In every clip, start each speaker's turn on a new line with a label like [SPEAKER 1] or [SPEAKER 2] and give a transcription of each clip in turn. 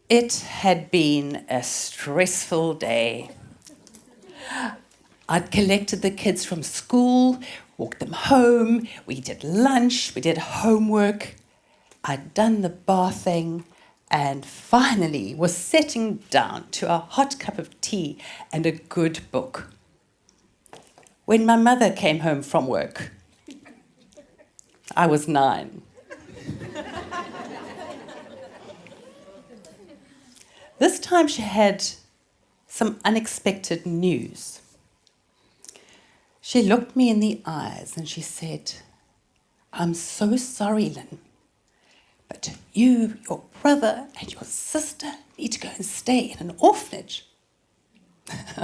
[SPEAKER 1] It had been a stressful day. I'd collected the kids from school, walked them home, we did lunch, we did homework. I'd done the bathing and finally was sitting down to a hot cup of tea and a good book when my mother came home from work. I was 9. This time she had some unexpected news. She looked me in the eyes and she said, "I'm so sorry, Lynn, but you, your brother and your sister need to go and stay in an orphanage."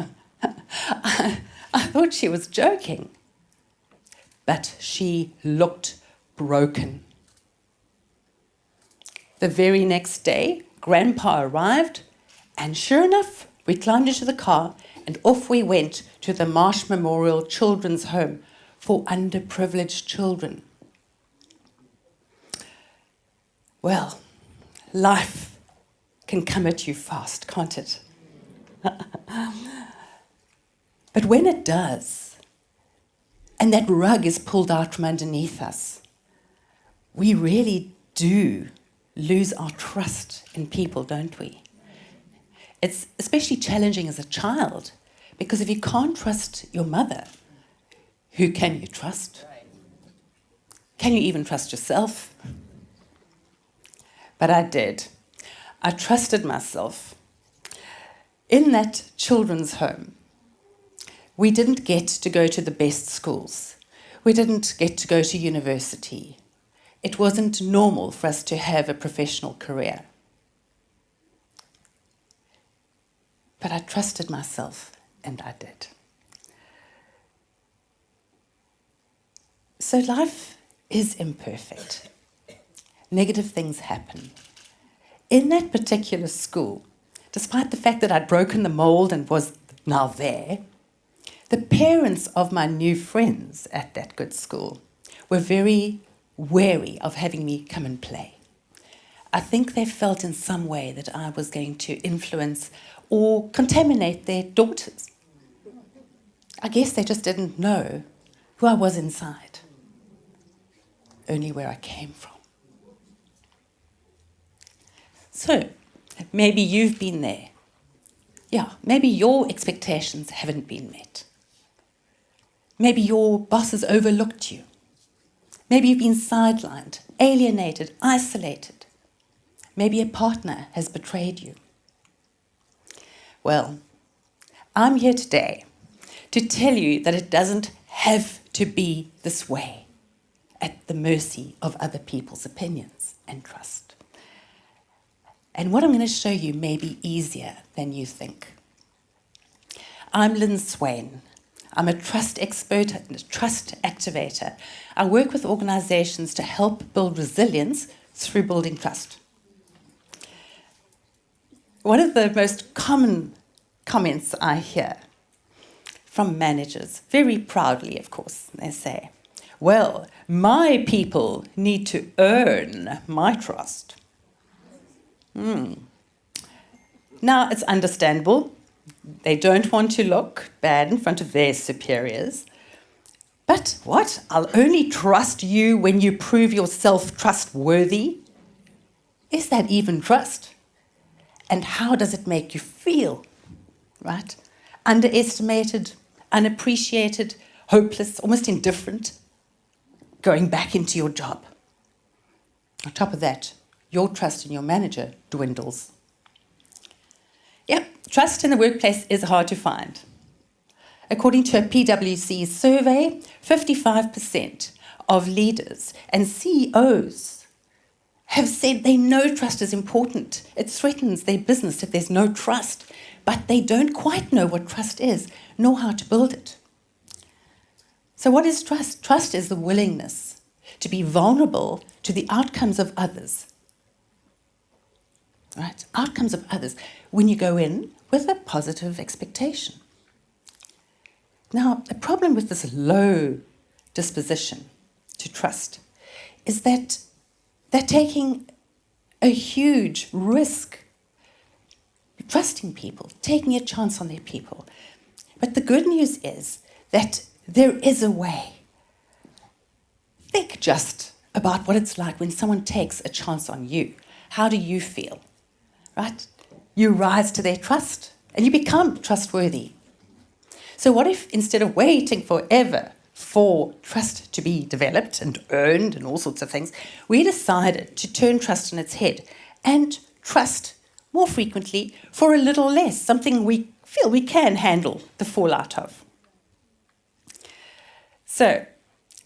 [SPEAKER 1] I thought she was joking, but she looked broken. The very next day, Grandpa arrived, and sure enough, we climbed into the car and off we went to the Marsh Memorial Children's Home for underprivileged children. Well, life can come at you fast, can't it? But when it does, and that rug is pulled out from underneath us, we really do lose our trust in people, don't we? It's especially challenging as a child, because if you can't trust your mother, who can you trust? Can you even trust yourself? But I did. I trusted myself. In that children's home, we didn't get to go to the best schools. We didn't get to go to university. It wasn't normal for us to have a professional career. But I trusted myself, and I did. So life is imperfect. Negative things happen. In that particular school, despite the fact that I'd broken the mold and was now there, the parents of my new friends at that good school were very wary of having me come and play. I think they felt in some way that I was going to influence or contaminate their daughters. I guess they just didn't know who I was inside, only where I came from. So, maybe you've been there. Yeah, maybe your expectations haven't been met. Maybe your boss has overlooked you. Maybe you've been sidelined, alienated, isolated. Maybe a partner has betrayed you. Well, I'm here today to tell you that it doesn't have to be this way, at the mercy of other people's opinions and trust. And what I'm going to show you may be easier than you think. I'm Lynn Swain. I'm a trust expert and a trust activator. I work with organizations to help build resilience through building trust. One of the most common comments I hear from managers, very proudly, of course, they say, "Well, my people need to earn my trust." Now, it's understandable. They don't want to look bad in front of their superiors. But what? I'll only trust you when you prove yourself trustworthy? Is that even trust? And how does it make you feel? Right? Underestimated, unappreciated, hopeless, almost indifferent, going back into your job. On top of that, your trust in your manager dwindles. Yep, trust in the workplace is hard to find. According to a PwC survey, 55% of leaders and CEOs have said they know trust is important. It threatens their business if there's no trust, but they don't quite know what trust is, nor how to build it. So what is trust? Trust is the willingness to be vulnerable to the outcomes of others. Right? Outcomes of others when you go in with a positive expectation. Now, the problem with this low disposition to trust is that they're taking a huge risk trusting people, taking a chance on their people. But the good news is that there is a way. Think just about what it's like when someone takes a chance on you. How do you feel? Right? You rise to their trust and you become trustworthy. So what if instead of waiting forever for trust to be developed and earned and all sorts of things, we decided to turn trust on its head and trust more frequently for a little less, something we feel we can handle the fallout of. So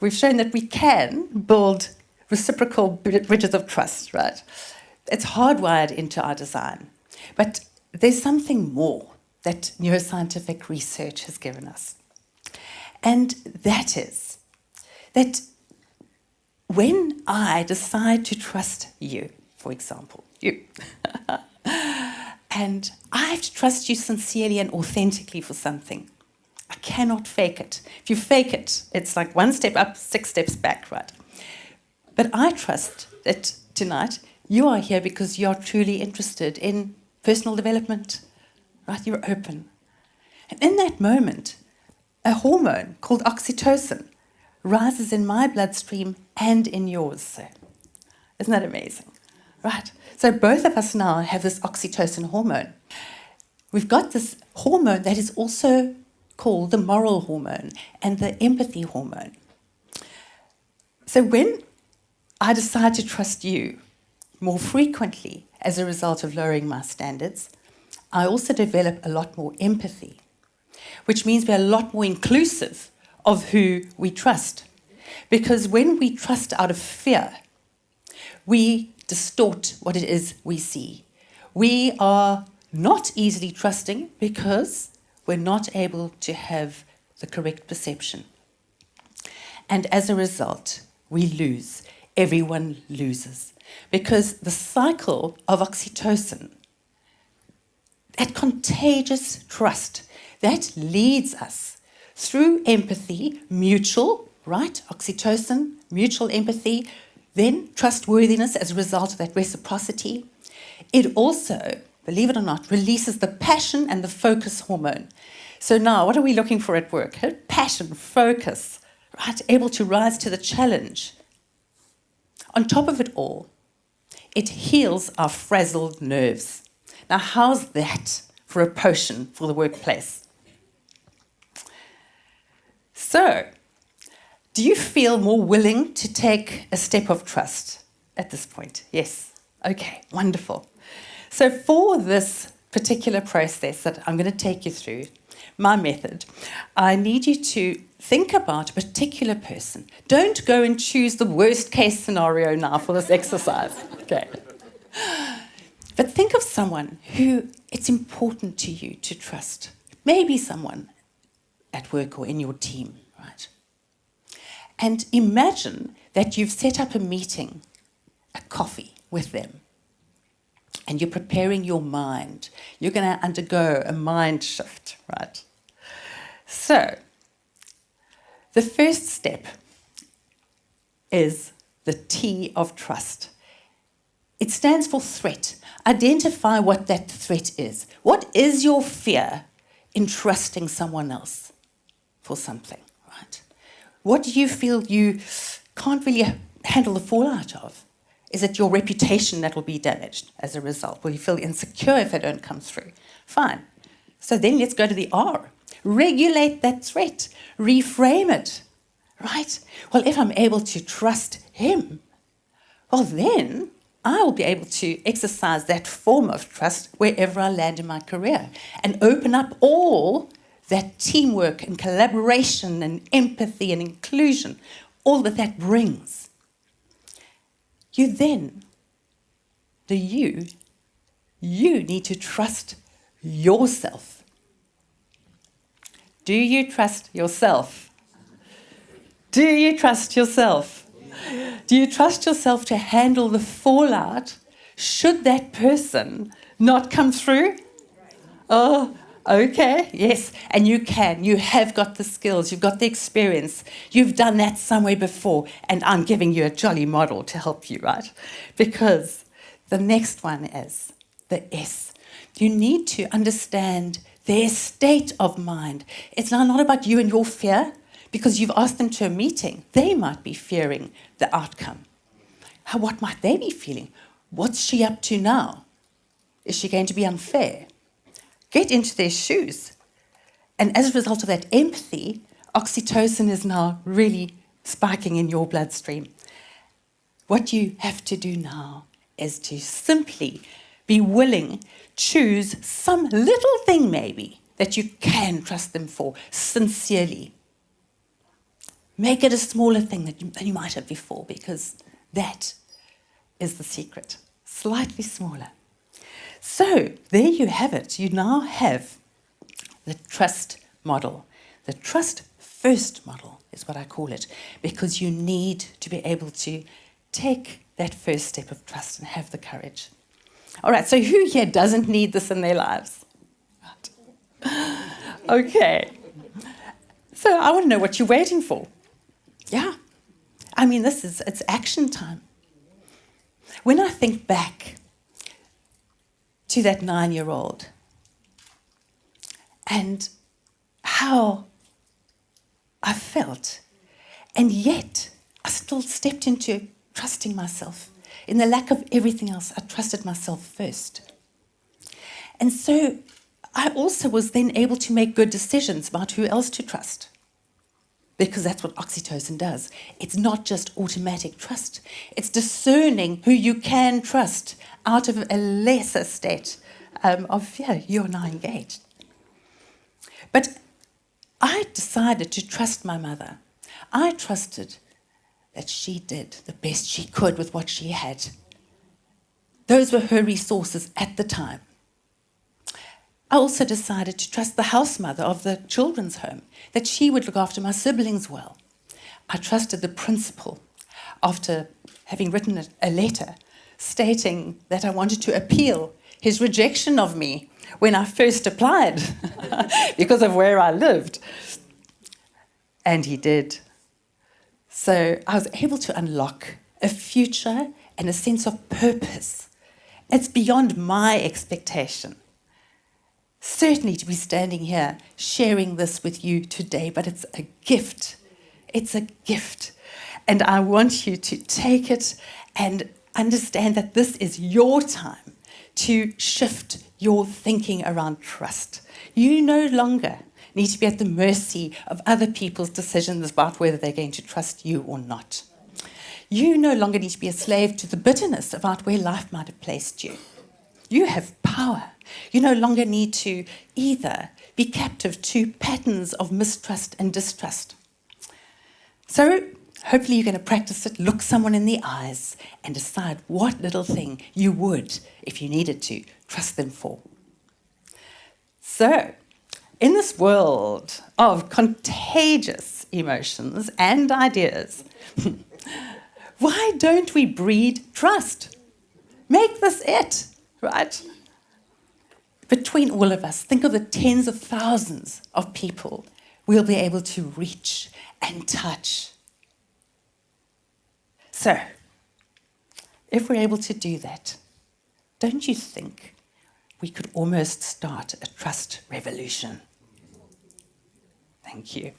[SPEAKER 1] we've shown that we can build reciprocal bridges of trust, right? It's hardwired into our design. But there's something more that neuroscientific research has given us. And that is that when I decide to trust you, for example, you, and I have to trust you sincerely and authentically for something, I cannot fake it. If you fake it, it's like 1 step up, 6 steps back, right? But I trust that tonight you are here because you're truly interested in personal development, right? You're open. And in that moment, a hormone called oxytocin rises in my bloodstream and in yours. So, isn't that amazing? Right? So both of us now have this oxytocin hormone. We've got this hormone that is also called the moral hormone and the empathy hormone. So when I decide to trust you more frequently as a result of lowering my standards, I also develop a lot more empathy, which means we're a lot more inclusive of who we trust. Because when we trust out of fear, we distort what it is we see. We are not easily trusting because we're not able to have the correct perception. And as a result, we lose. Everyone loses. Because the cycle of oxytocin, that contagious trust, that leads us through empathy, mutual, right? Oxytocin, mutual empathy, then trustworthiness as a result of that reciprocity. It also, believe it or not, releases the passion and the focus hormone. So now, what are we looking for at work? Passion, focus, right? Able to rise to the challenge. On top of it all, it heals our frazzled nerves. Now, how's that for a potion for the workplace? So, do you feel more willing to take a step of trust at this point? Yes. Okay, wonderful. So for this particular process that I'm going to take you through, my method, I need you to think about a particular person. Don't go and choose the worst case scenario now for this exercise. Okay. But think of someone who it's important to you to trust. Maybe someone at work or in your team, right? And imagine that you've set up a meeting, a coffee with them, and you're preparing your mind. You're going to undergo a mind shift, right? So, the first step is the T of trust. It stands for threat. Identify what that threat is. What is your fear in trusting someone else for something, right? What do you feel you can't really handle the fallout of? Is it your reputation that will be damaged as a result? Will you feel insecure if they don't come through? Fine. So then let's go to the R. Regulate that threat. Reframe it. Right? Well, if I'm able to trust him, well then I will be able to exercise that form of trust wherever I land in my career and open up all that teamwork and collaboration and empathy and inclusion, all that brings. You then, you need to trust yourself. Do you trust yourself? Do you trust yourself? Do you trust yourself to handle the fallout should that person not come through? Oh, okay, yes, and you can. You have got the skills, you've got the experience, you've done that somewhere before, and I'm giving you a jolly model to help you, right? Because the next one is the S. You need to understand their state of mind. It's now not about you and your fear, because you've asked them to a meeting. They might be fearing the outcome. What might they be feeling? What's she up to now? Is she going to be unfair? Get into their shoes. And as a result of that empathy, oxytocin is now really spiking in your bloodstream. What you have to do now is to simply be willing, choose some little thing maybe that you can trust them for sincerely. Make it a smaller thing than you might have before, because that is the secret. Slightly smaller. So there you have it. You now have the trust model. The trust first model is what I call it, because you need to be able to take that first step of trust and have the courage. All right, so who here doesn't need this in their lives? Okay. So I want to know what you're waiting for. Yeah. I mean, it's action time. When I think back to that 9-year-old and how I felt, and yet I still stepped into trusting myself. In the lack of everything else, I trusted myself first. And so I also was then able to make good decisions about who else to trust, because that's what oxytocin does. It's not just automatic trust. It's discerning who you can trust out of a lesser state of fear. You're now engaged. But I decided to trust my mother. I trusted that she did the best she could with what she had. Those were her resources at the time. I also decided to trust the house mother of the children's home, that she would look after my siblings well. I trusted the principal after having written a letter stating that I wanted to appeal his rejection of me when I first applied because of where I lived. And he did. So I was able to unlock a future and a sense of purpose. It's beyond my expectation. Certainly to be standing here sharing this with you today, but it's a gift. It's a gift. And I want you to take it and understand that this is your time to shift your thinking around trust. You no longer need to be at the mercy of other people's decisions about whether they're going to trust you or not. You no longer need to be a slave to the bitterness about where life might have placed you. You have power. You no longer need to either be captive to patterns of mistrust and distrust. So hopefully you're going to practice it, look someone in the eyes and decide what little thing you would, if you needed to, trust them for. So, in this world of contagious emotions and ideas, why don't we breed trust? Make this it, right? Between all of us, think of the tens of thousands of people we'll be able to reach and touch. So, if we're able to do that, don't you think we could almost start a trust revolution? Thank you.